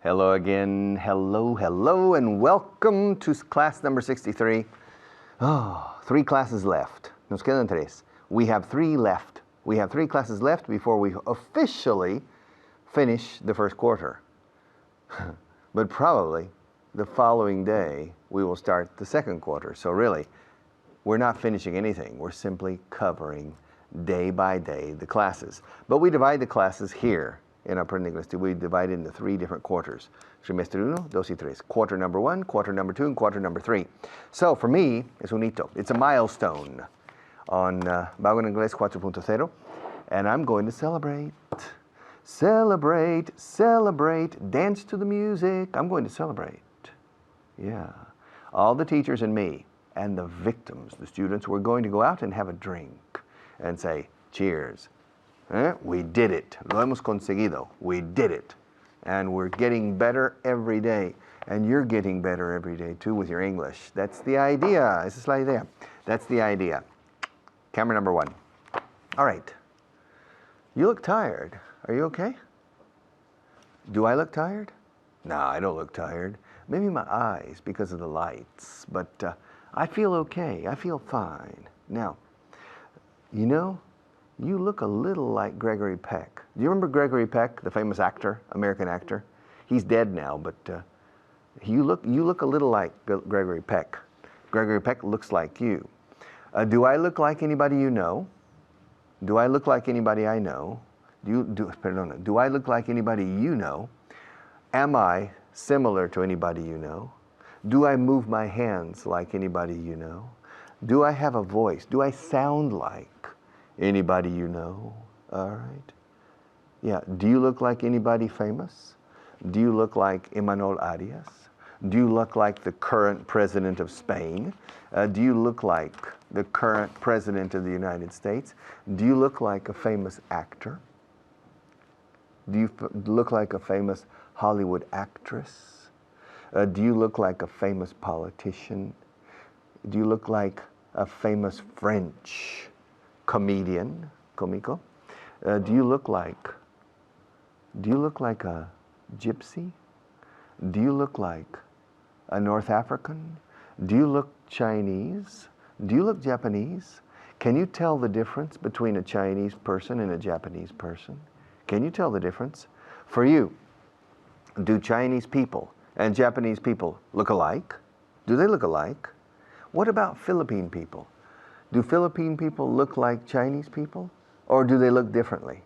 Hello again. Hello, and welcome to class number 63. Oh, 3 classes left. Nos quedan 3. We have 3 left. We have 3 classes left before we officially finish the first quarter. But probably the following day we will start the second quarter. So really, we're not finishing anything. We're simply covering day by day the classes. But we divide the classes here in Aprende Inglés. We divide it into 3 different quarters. Trimestre 1, 2 y 3. Quarter number 1, quarter number 2, and quarter number 3. So for me, es un hito. It's a milestone on Vago en Inglés 4.0. And I'm going to celebrate. Celebrate, celebrate, dance to the music. I'm going to celebrate. Yeah. All the teachers and me and the victims, the students, we're going to go out and have a drink and say, cheers. We did it. Lo hemos conseguido. We did it. And we're getting better every day. And you're getting better every day too with your English. That's the idea. Esa es la idea. That's the idea. Camera number 1. All right. You look tired. Are you okay? Do I look tired? No, I don't look tired. Maybe my eyes because of the lights. But I feel okay. I feel fine. Now, you know, you look a little like Gregory Peck. Do you remember Gregory Peck, the famous actor, American actor? He's dead now, but you look a little like Gregory Peck. Gregory Peck looks like you. Do I look like anybody you know? Do I look like anybody I know? Do I look like anybody you know? Am I similar to anybody you know? Do I move my hands like anybody you know? Do I have a voice? Do I sound like anybody you know? All right. Yeah. Do you look like anybody famous? Do you look like Emmanuel Arias? Do you look like the current president of Spain? Do you look like the current president of the United States? Do you look like a famous actor? Do you look like a famous Hollywood actress? Do you look like a famous politician? Do you look like a famous French comedian, comico? Do you look like a gypsy? Do you look like a North African? Do you look Chinese? Do you look Japanese? Can you tell the difference between a Chinese person and a Japanese person? Can you tell the difference? For you, do Chinese people and Japanese people look alike? Do they look alike? What about Philippine people? Do Philippine people look like Chinese people? Or do they look differently?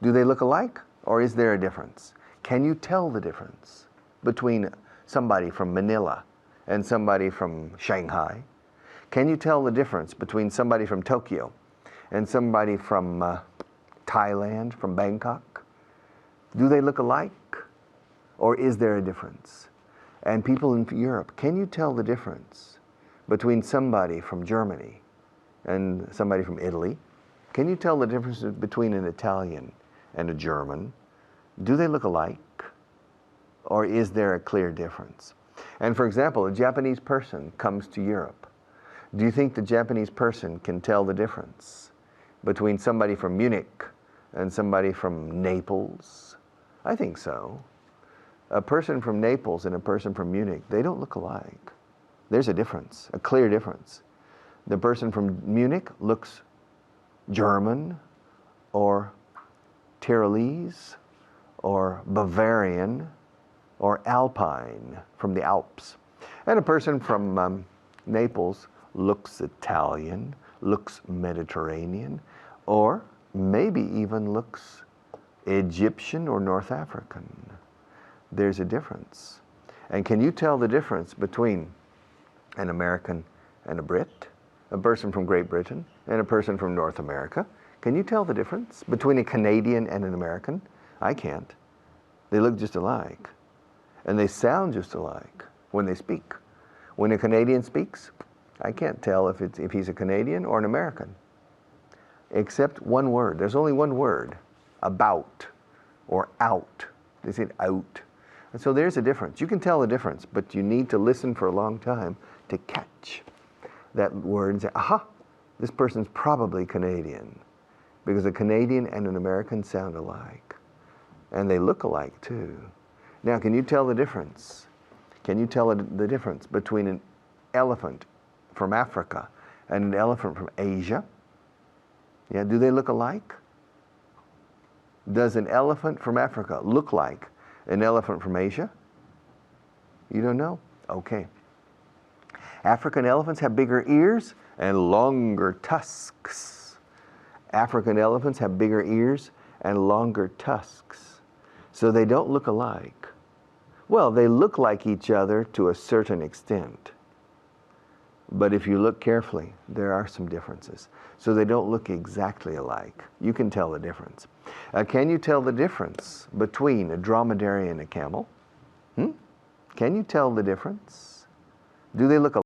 Do they look alike? Or is there a difference? Can you tell the difference between somebody from Manila and somebody from Shanghai? Can you tell the difference between somebody from Tokyo and somebody from Thailand, from Bangkok? Do they look alike? Or is there a difference? And people in Europe, can you tell the difference between somebody from Germany and somebody from Italy? Can you tell the difference between an Italian and a German? Do they look alike? Or is there a clear difference? And for example, a Japanese person comes to Europe. Do you think the Japanese person can tell the difference between somebody from Munich and somebody from Naples? I think so. A person from Naples and a person from Munich, they don't look alike. There's a difference, a clear difference. The person from Munich looks German or Tyrolese or Bavarian or Alpine from the Alps. And a person from Naples looks Italian, looks Mediterranean, or maybe even looks Egyptian or North African. There's a difference. And can you tell the difference between an American and a Brit, a person from Great Britain and a person from North America? Can you tell the difference between a Canadian and an American? I can't. They look just alike. And they sound just alike when they speak. When a Canadian speaks, I can't tell if he's a Canadian or an American. Except one word. There's only one word. About or out. They say out. And so there's a difference. You can tell the difference, but you need to listen for a long time to catch that word and say, aha, this person's probably Canadian. Because a Canadian and an American sound alike. And they look alike too. Now, can you tell the difference? Can you tell the difference between an elephant from Africa and an elephant from Asia? Yeah, do they look alike? Does an elephant from Africa look like an elephant from Asia? You don't know? Okay. African elephants have bigger ears and longer tusks. African elephants have bigger ears and longer tusks. So they don't look alike. Well, they look like each other to a certain extent. But if you look carefully, there are some differences. So they don't look exactly alike. You can tell the difference. Can you tell the difference between a dromedary and a camel? Can you tell the difference? Do they look alike?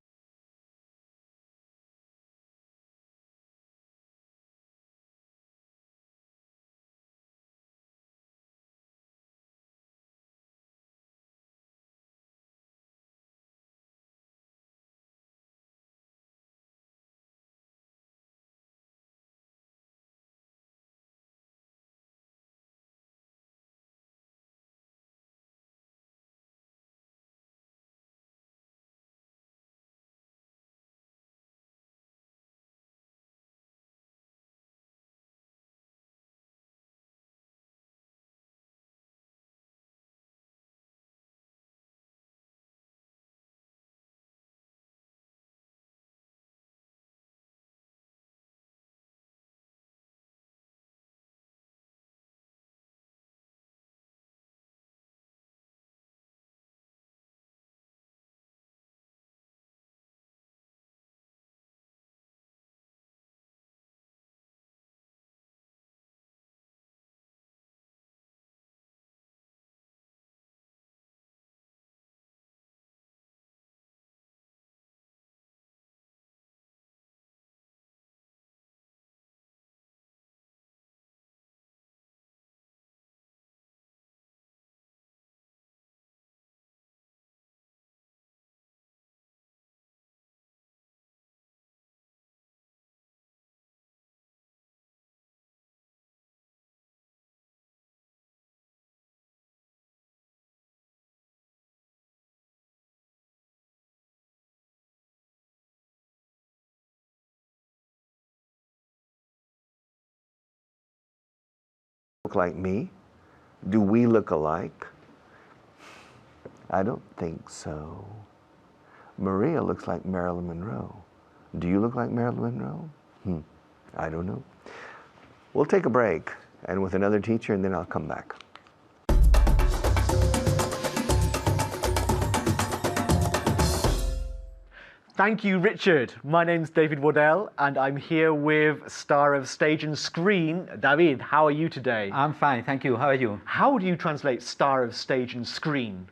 Look like me? Do we look alike? I don't think so. Maria looks like Marilyn Monroe. Do you look like Marilyn Monroe? I don't know. We'll take a break and with another teacher and then I'll come back. Thank you, Richard. My name's David Waddell, and I'm here with star of stage and screen, David. How are you today? I'm fine, thank you. How are you? How do you translate star of stage and screen?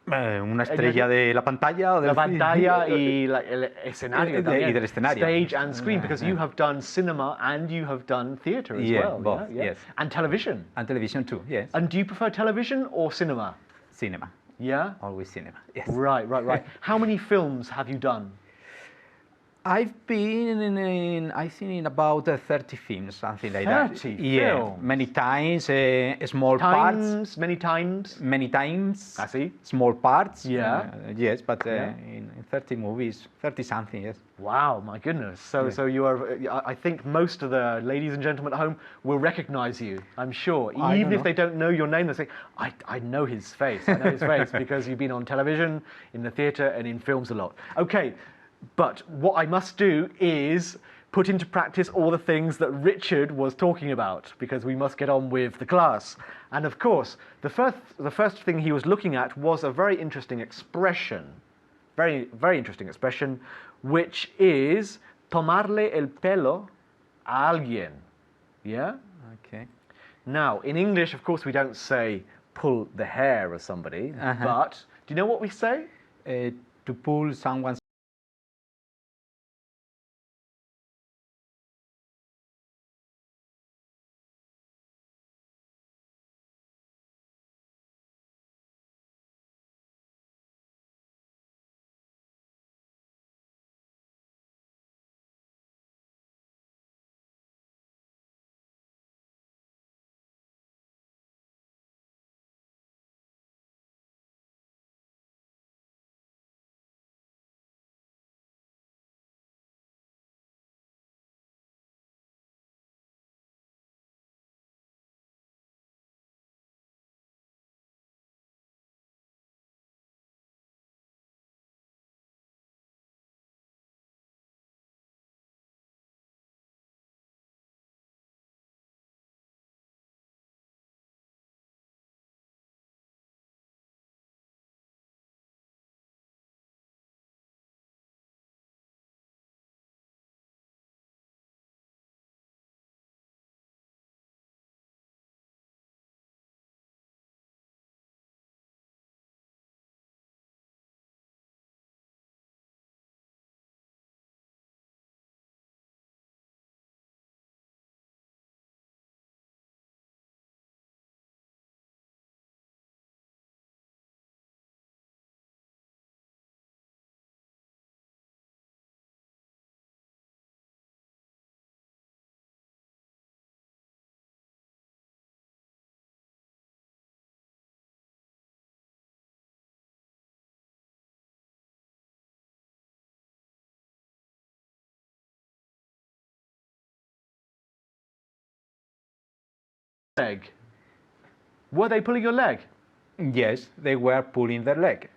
Una estrella de la pantalla o del La pantalla y el escenario también. y del escenario. Stage and screen, because you have done cinema and you have done theatre as well. Both, yes. And television. And television too, yes. And do you prefer television or cinema? Cinema. Yeah? Always cinema, yes. Right. How many films have you done? I've been I think in about 30 films, something like that. 30 films? Yeah, many times, small parts. Many times? Many times. I see. Small parts. Yeah. Yes, but in 30 movies, 30 something, yes. Wow, my goodness. So you are, I think most of the ladies and gentlemen at home will recognize you, I'm sure. Even if they don't know your name, they'll say, I know his face. I know his face because you've been on television, in the theatre, and in films a lot. Okay, but what I must do is put into practice all the things that Richard was talking about, because we must get on with the class. And of course, the first thing he was looking at was a very interesting expression, very interesting expression, which is tomarle el pelo a alguien. Yeah? Okay. Now, in English, of course, we don't say pull the hair of somebody, but do you know what we say? To pull someone's leg? Were they pulling your leg? Yes, they were pulling their leg.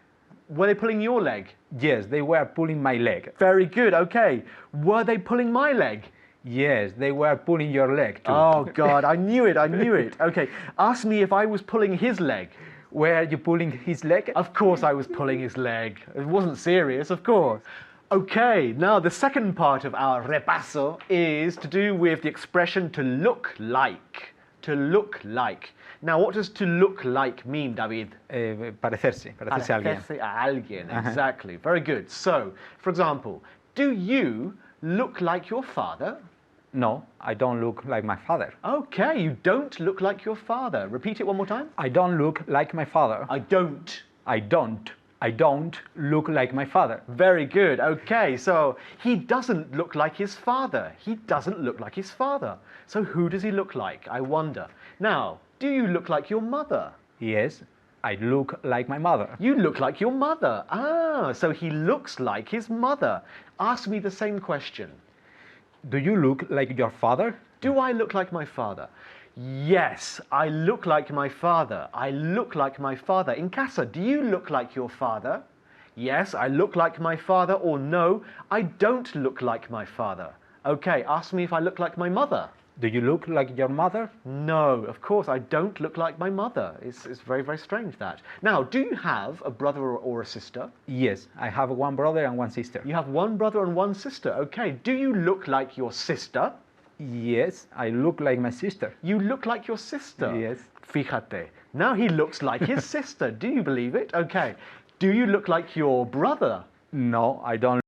Were they pulling your leg? Yes, they were pulling my leg. Very good, okay. Were they pulling my leg? Yes, they were pulling your leg too. Oh God, I knew it, I knew it. Okay, ask me if I was pulling his leg. Were you pulling his leg? Of course I was pulling his leg. It wasn't serious, of course. Okay, now the second part of our repaso is to do with the expression to look like. To look like. Now, what does to look like mean, David? Parecerse a alguien. Parecerse a alguien, exactly. Very good. So, for example, do you look like your father? No, I don't look like my father. Okay, you don't look like your father. Repeat it one more time. I don't look like my father. I don't. I don't look like my father. Very good. Okay, so he doesn't look like his father. He doesn't look like his father. So who does he look like? I wonder. Now, do you look like your mother? Yes, I look like my mother. You look like your mother. Ah, so he looks like his mother. Ask me the same question. Do you look like your father? Do I look like my father? Yes, I look like my father. I look like my father. In casa, do you look like your father? Yes, I look like my father, or no, I don't look like my father. Okay, ask me if I look like my mother. Do you look like your mother? No, of course, I don't look like my mother. It's very, very strange that. Now, do you have a brother or a sister? Yes, I have one brother and one sister. You have one brother and one sister. Okay, do you look like your sister? Yes, I look like my sister. You look like your sister? Yes. Fíjate. Now he looks like his sister. Do you believe it? Okay. Do you look like your brother? No, I don't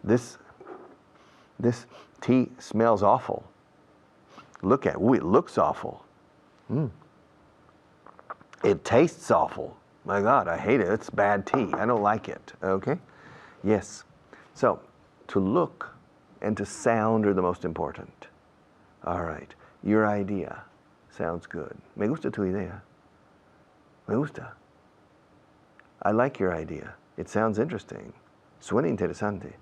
This tea smells awful. Look at it. Ooh, it looks awful. It tastes awful. My God, I hate it. It's bad tea. I don't like it. Okay? Yes. So, to look and to sound are the most important. All right. Your idea sounds good. Me gusta tu idea. Me gusta. I like your idea. It sounds interesting. Suena interesante.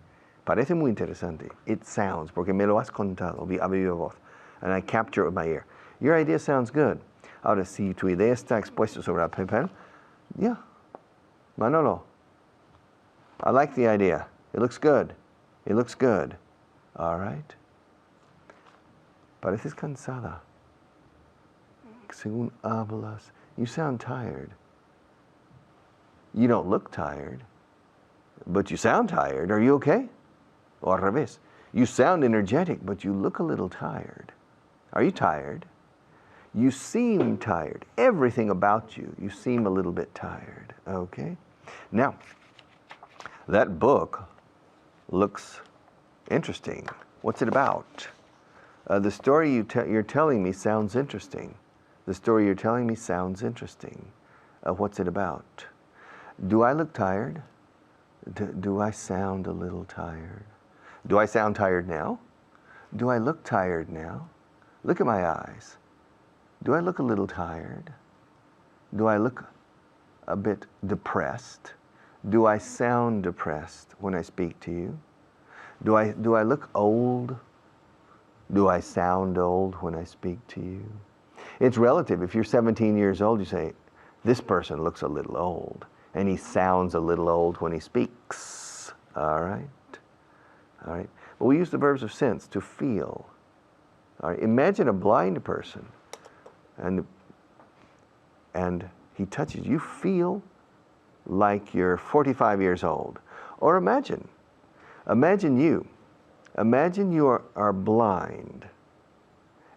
Parece muy interesante. It sounds, porque me lo has contado a viva voz. And I capture it with my ear. Your idea sounds good. Ahora, si tu idea está expuesta sobre el papel, yeah. Manolo, I like the idea. It looks good. It looks good. All right. Pareces cansada. Según hablas, you sound tired. You don't look tired, but you sound tired. Are you okay? O al revés. You sound energetic, but you look a little tired. Are you tired? You seem tired. Everything about you, you seem a little bit tired. Okay? Now, that book looks interesting. What's it about? The story you're telling me sounds interesting. The story you're telling me sounds interesting. What's it about? Do I look tired? Do I sound a little tired? Do I sound tired now? Do I look tired now? Look at my eyes. Do I look a little tired? Do I look a bit depressed? Do I sound depressed when I speak to you? Do I look old? Do I sound old when I speak to you? It's relative. If you're 17 years old, you say, this person looks a little old, and he sounds a little old when he speaks. All right? All right. But we use the verbs of sense to feel. All right. Imagine a blind person, and he touches you. You feel like you're 45 years old. Or imagine you are blind,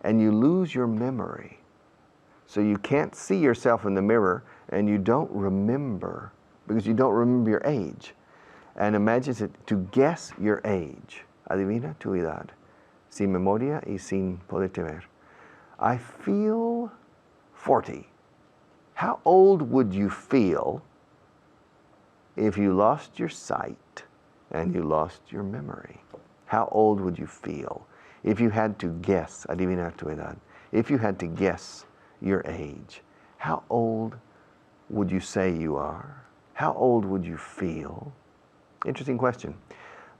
and you lose your memory. So you can't see yourself in the mirror, and you don't remember, because you don't remember your age. And imagine to guess your age. Adivina tu edad. Sin memoria y sin poderte ver. I feel 40. How old would you feel if you lost your sight and you lost your memory? How old would you feel if you had to guess, adivinar tu edad, if you had to guess your age? How old would you say you are? How old would you feel? Interesting question.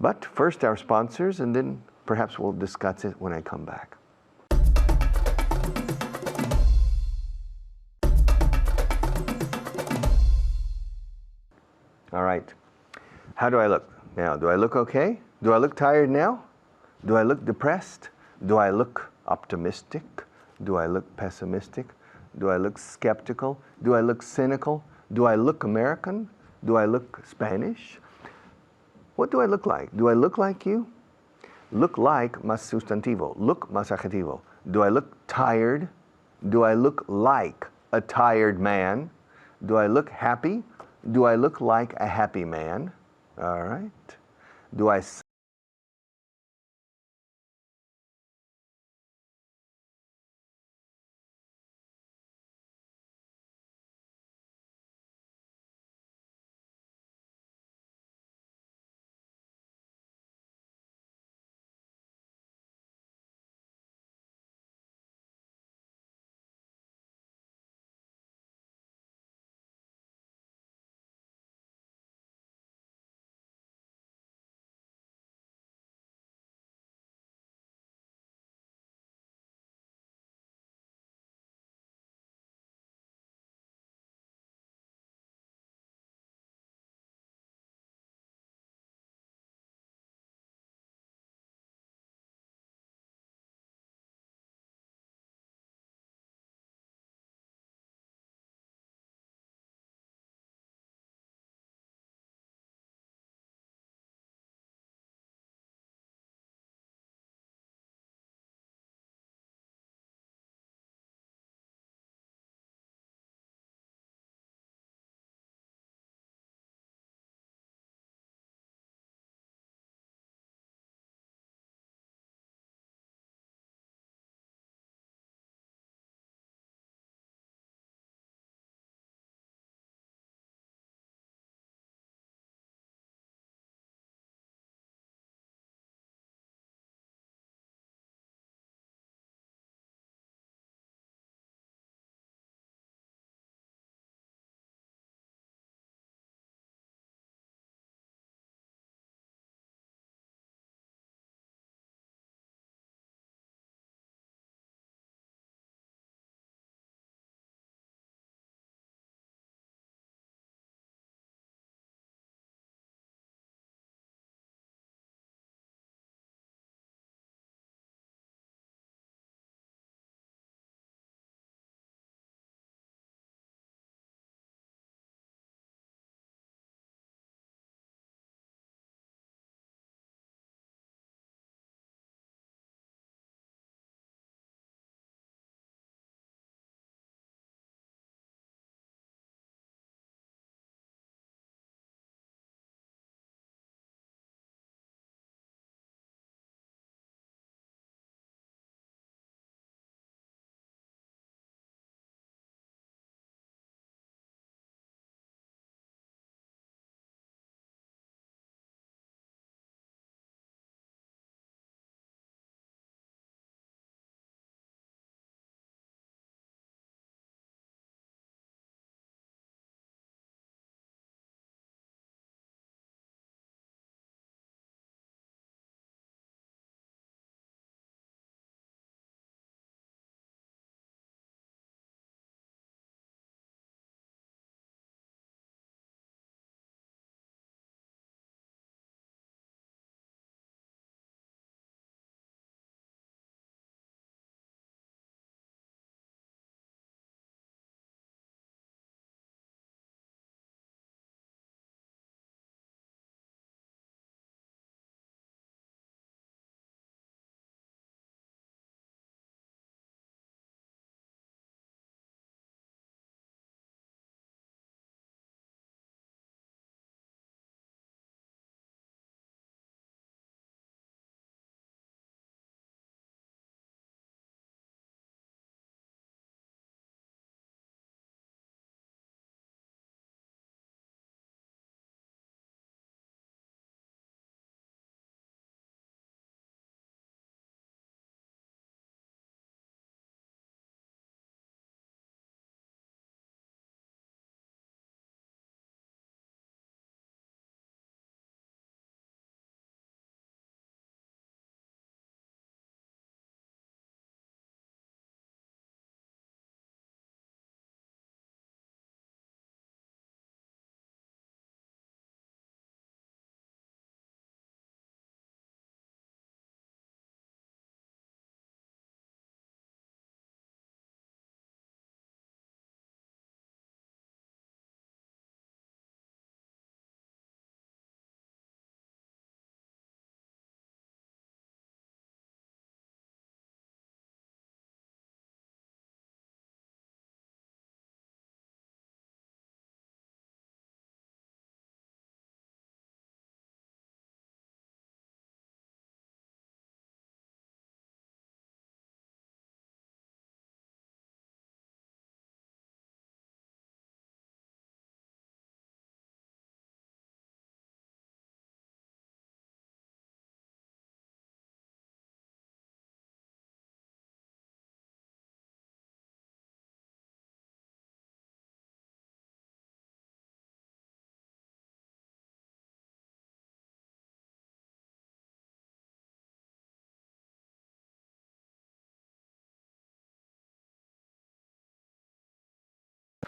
But first our sponsors, and then perhaps we'll discuss it when I come back. All right. How do I look now? Do I look okay? Do I look tired now? Do I look depressed? Do I look optimistic? Do I look pessimistic? Do I look skeptical? Do I look cynical? Do I look American? Do I look Spanish? What do I look like? Do I look like you? Look like más sustantivo. Look más adjetivo. Do I look tired? Do I look like a tired man? Do I look happy? Do I look like a happy man? All right. Do I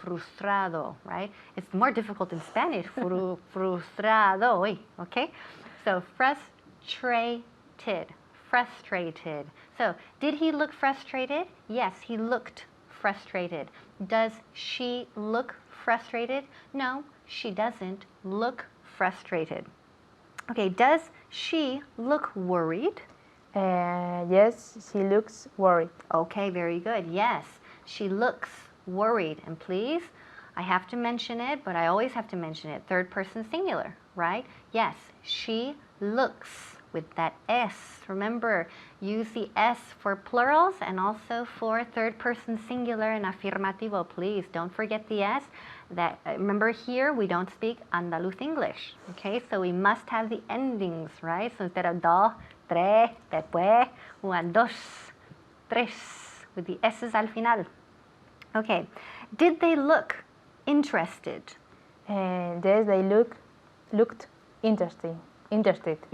frustrado, right? It's more difficult in Spanish, frustrado, okay? So frustrated, frustrated. So did he look frustrated? Yes, he looked frustrated. Does she look frustrated? No, she doesn't look frustrated. Okay, does she look worried? Yes, she looks worried. Okay, very good. Yes, she looks worried. And please, I have to mention it, but I always have to mention it. Third person singular, right? Yes, she looks with that S. Remember, use the S for plurals and also for third person singular and afirmativo. Please don't forget the S. That remember here we don't speak Andaluz English. Okay, so we must have the endings, right? So instead of dos, tres, después, one, dos, tres, with the S's al final. Okay, did they look interested? Yes, they looked interested.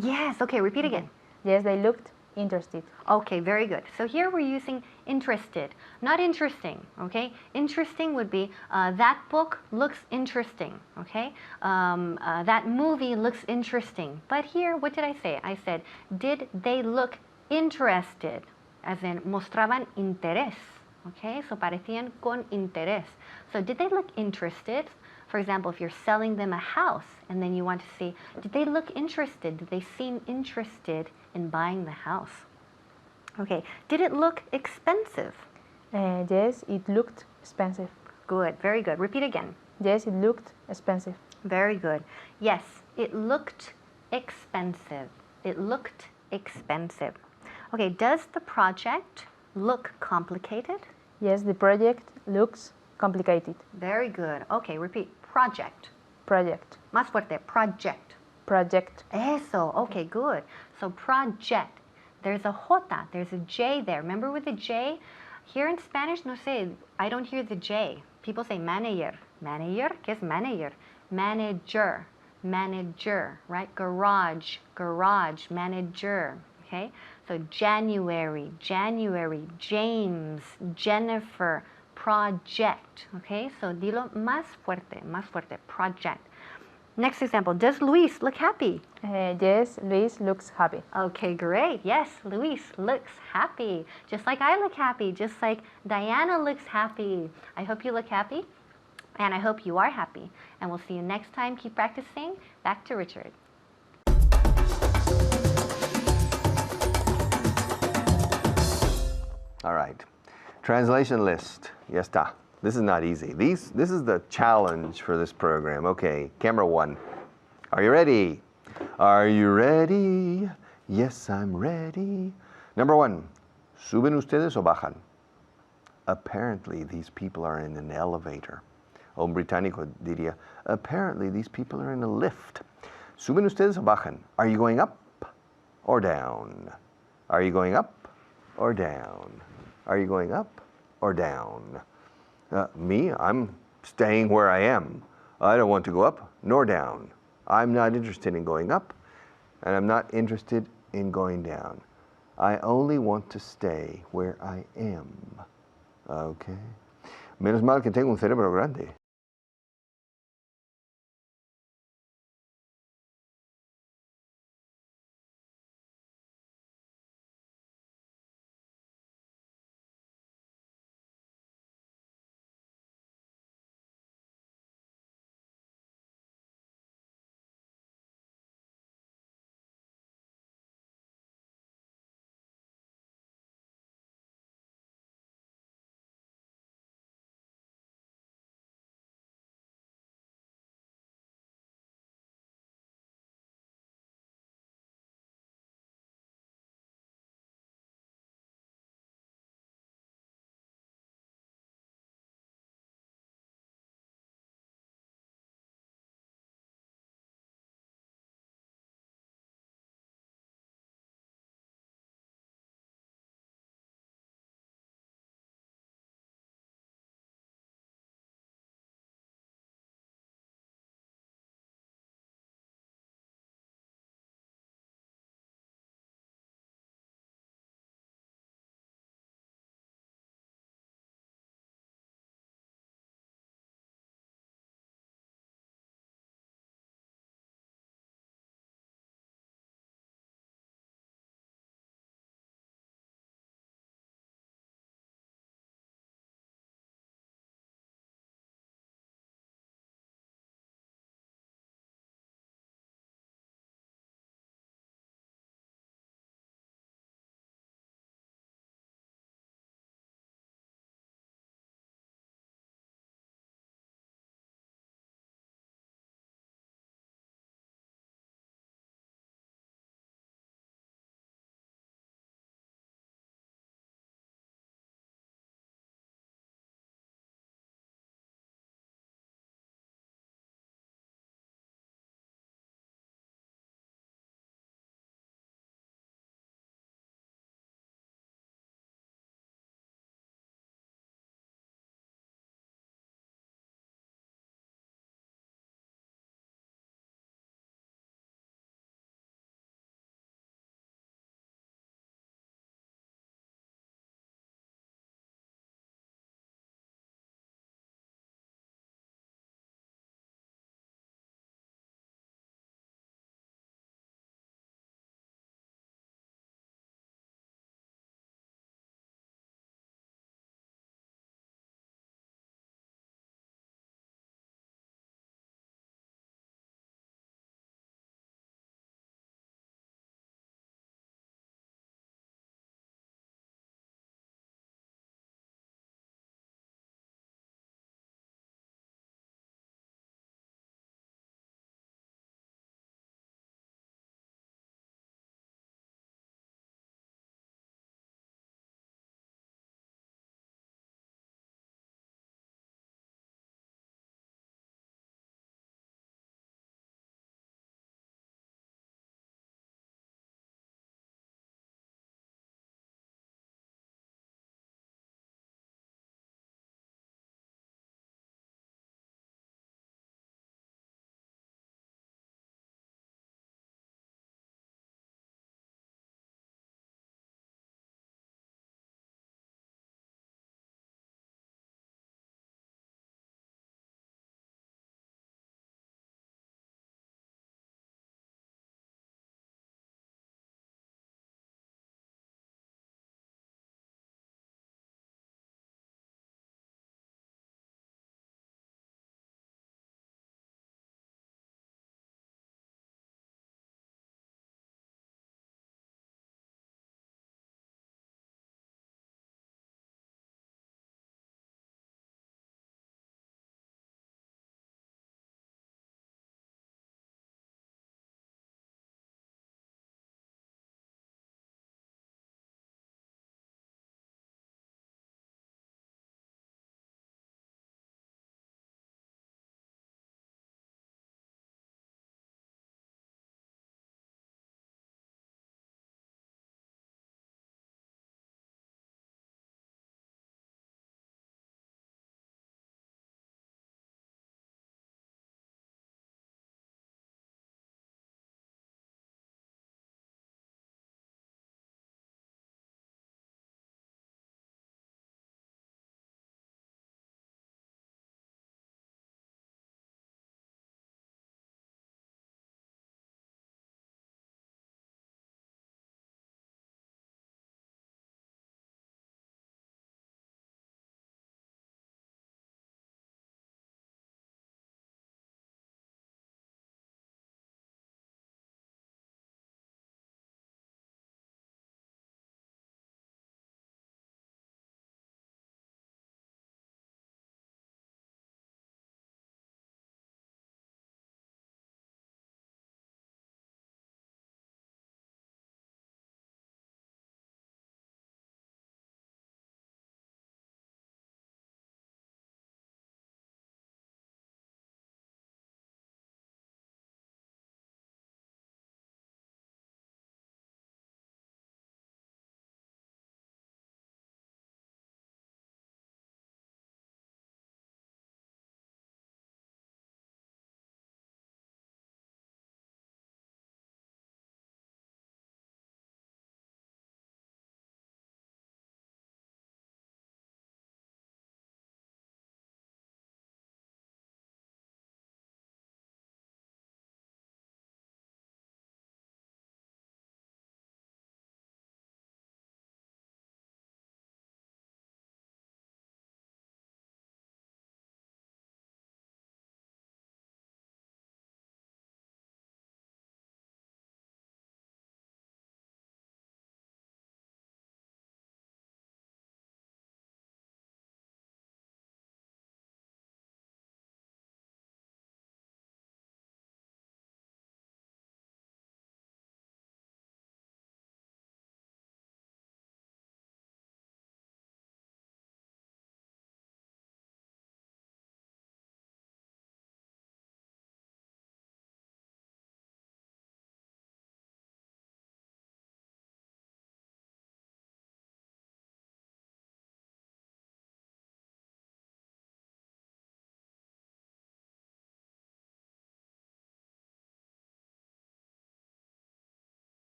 Yes, okay, repeat again. Yes, they looked interested. Okay, very good. So here we're using interested, not interesting, okay? Interesting would be that book looks interesting, okay? That movie looks interesting. But here, what did I say? I said, did they look interested? As in, mostraban interés, okay? So parecían con interés. So did they look interested? For example, if you're selling them a house and then you want to see, did they look interested? Did they seem interested in buying the house? Okay, did it look expensive? Yes, it looked expensive. Good, very good. Repeat again. Yes, it looked expensive. Very good. Yes, it looked expensive. It looked expensive. Okay, does the project look complicated? Yes, the project looks complicated. Very good. Okay, repeat. Project. Project. Más fuerte. Project. Project. Eso. Okay, good. So project. There's a jota. There's a J there. Remember with the J? Here in Spanish, no sé, I don't hear the J. People say manager. Manager? ¿Qué es manager? Manager. Manager, right? Garage. Garage. Manager. Okay? So January. January. James. Jennifer. Project. Okay? So dilo más fuerte. Más fuerte. Project. Next example. Does Luis look happy? Yes, Luis looks happy. Okay, great. Yes, Luis looks happy. Just like I look happy. Just like Diana looks happy. I hope you look happy. And I hope you are happy. And we'll see you next time. Keep practicing. Back to Richard. All right. Translation list. Ya está. This is not easy. This is the challenge for this program. Okay, camera one. Are you ready? Are you ready? Yes, I'm ready. Number one. ¿Suben ustedes o bajan? Apparently, these people are in an elevator. Un británico diría, apparently, these people are in a lift. ¿Suben ustedes o bajan? Are you going up or down? Are you going up or down? Are you going up or down? Me, I'm staying where I am. I don't want to go up nor down. I'm not interested in going up, and I'm not interested in going down. I only want to stay where I am. Okay. Menos mal que tengo un cerebro grande.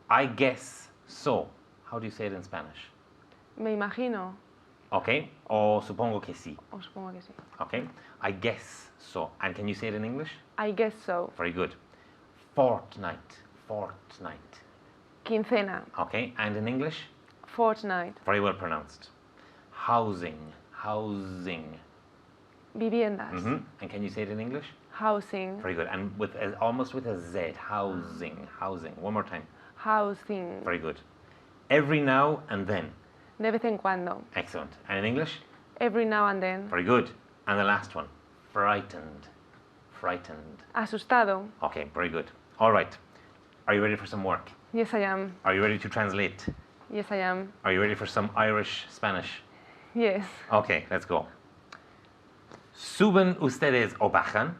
I guess so. How do you say it in Spanish? Me imagino. Okay. O supongo que sí. O supongo que sí. Okay. I guess so. And can you say it in English? I guess so. Very good. Fortnight. Fortnight. Quincena. Okay. And in English? Fortnight. Very well pronounced. Housing. Housing. Viviendas. And can you say it in English? Housing. Very good. And with almost with a Z. Housing. Housing. One more time. Housing. Very good. Every now and then. De vez en cuando. Excellent. And in English? Every now and then. Very good. And the last one. Frightened. Frightened. Asustado. Okay, very good. All right. Are you ready for some work? Yes, I am. Are you ready to translate? Yes, I am. Are you ready for some Irish Spanish? Yes. Okay, let's go. ¿Suben ustedes o bajan?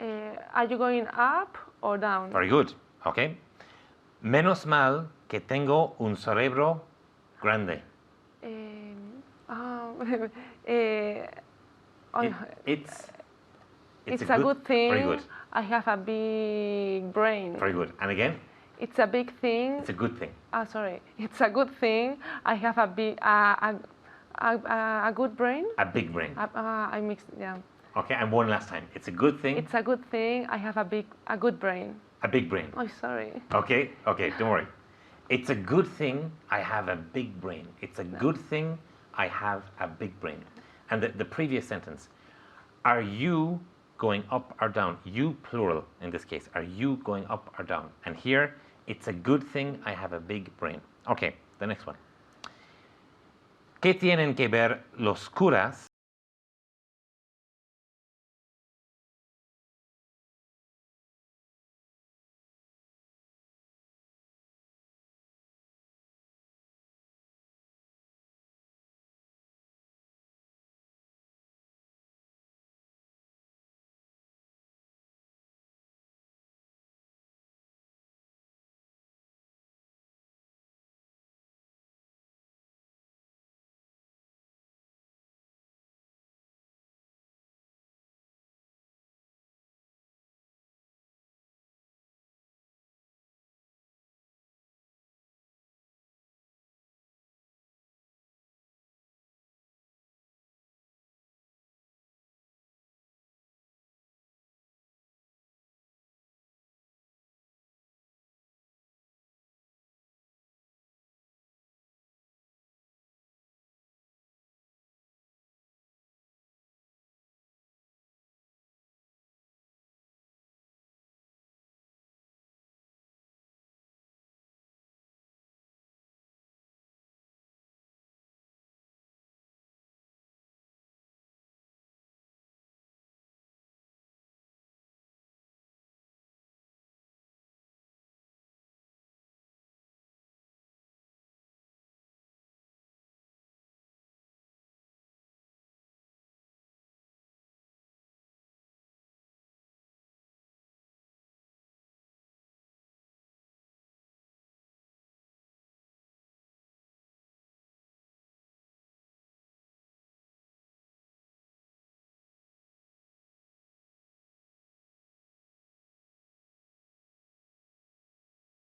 Are you going up or down? Very good. Okay. Menos mal que tengo un cerebro grande. Oh, It's a good thing. Very good. I have a big brain. Very good. And again, It's a big thing. it's a good thing. Sorry. It's a good thing. I have a big, a good brain. A big brain. I mixed. Yeah. Okay, and one last time. It's a good thing. It's a good thing. I have a good brain. A big brain. Oh, sorry. Okay, don't worry. It's a good thing I have a big brain. It's a good thing I have a big brain. And the previous sentence, are you going up or down? You, plural in this case. Are you going up or down? And here, it's a good thing I have a big brain. Okay, the next one. ¿Qué tienen que ver los curas?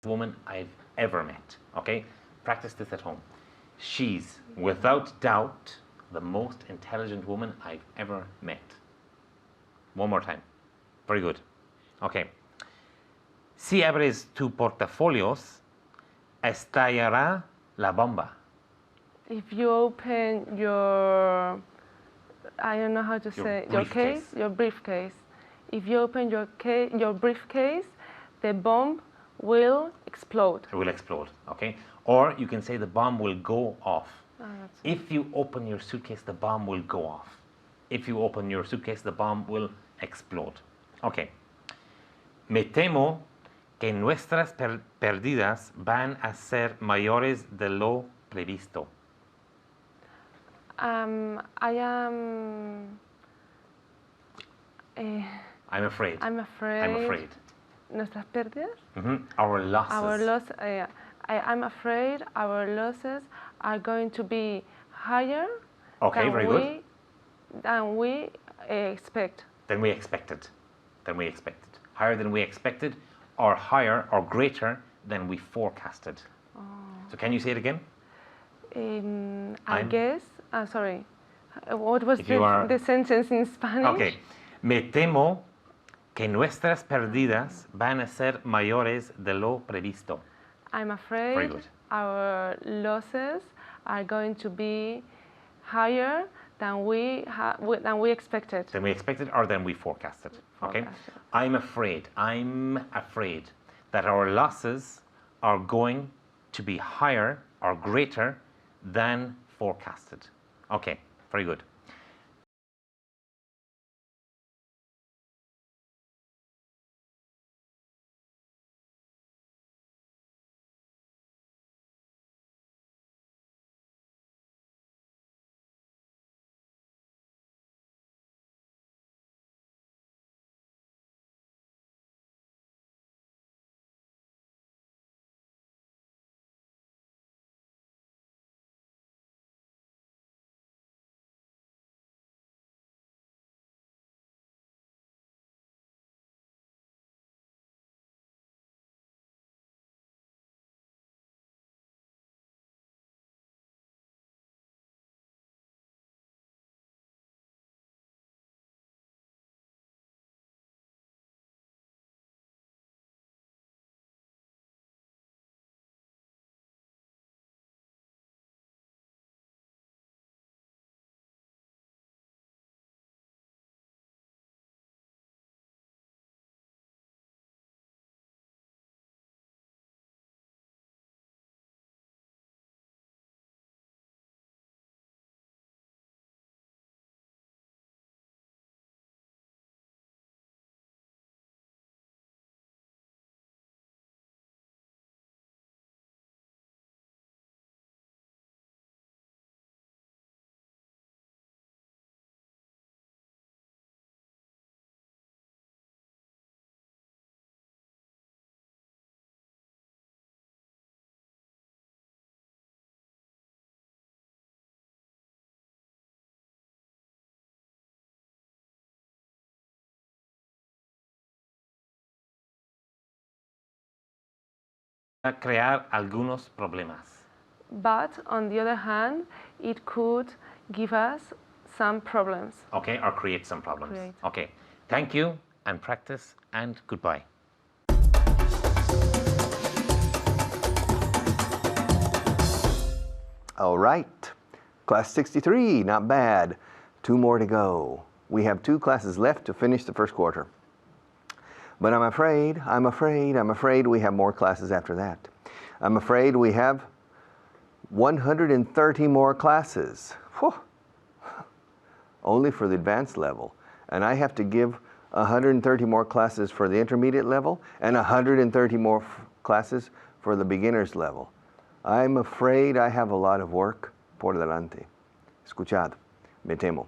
Woman I've ever met. Okay? Practice this at home. She's, without doubt, the most intelligent woman I've ever met. One more time. Very good. Okay. Si abres tu portafolios, estallará la bomba. If you open your, I don't know how to say, your case, briefcase. your briefcase. If you open your briefcase, the bomb will explode. It will explode. Okay? Or you can say the bomb will go off. That's If you open your suitcase, the bomb will go off. If you open your suitcase, the bomb will explode. Okay. Me temo que nuestras pérdidas van a ser mayores de lo previsto. I am. I'm afraid. I'm afraid. I'm afraid. Nuestras pérdidas. Our losses. Our loss. I'm afraid our losses are going to be higher. Okay, than very good. Than we expect. Than we expected. Than we expected. Higher than we expected, or higher or greater than we forecasted. So can you say it again? I I'm- guess, sorry, what was If you are- the sentence in Spanish? Okay. Me temo que nuestras pérdidas van a ser mayores de lo previsto. I'm Very afraid good. our losses are going to be higher than we expected. Than we expected or than we forecasted. Okay. Forecasted. I'm afraid that our losses are going to be higher or greater than forecasted. Okay, very good. Crear algunos problemas. But on the other hand, it could give us some problems. Okay, or create some problems. Create. Okay, thank you and practice and goodbye. All right. Class 63, not bad. 2 more to go. We have 2 classes left to finish the first quarter. But I'm afraid we have more classes after that. I'm afraid we have 130 more classes. Whew. Only for the advanced level. And I have to give 130 more classes for the intermediate level and 130 more classes for the beginner's level. I'm afraid I have a lot of work por delante. Escuchad, me temo.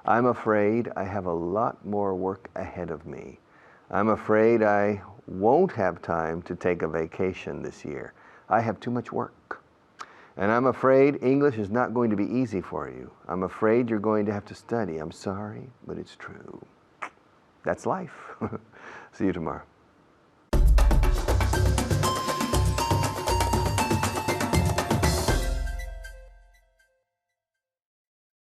I'm afraid I have a lot more work ahead of me. I'm afraid I won't have time to take a vacation this year. I have too much work. And I'm afraid English is not going to be easy for you. I'm afraid you're going to have to study. I'm sorry, but it's true. That's life. See you tomorrow.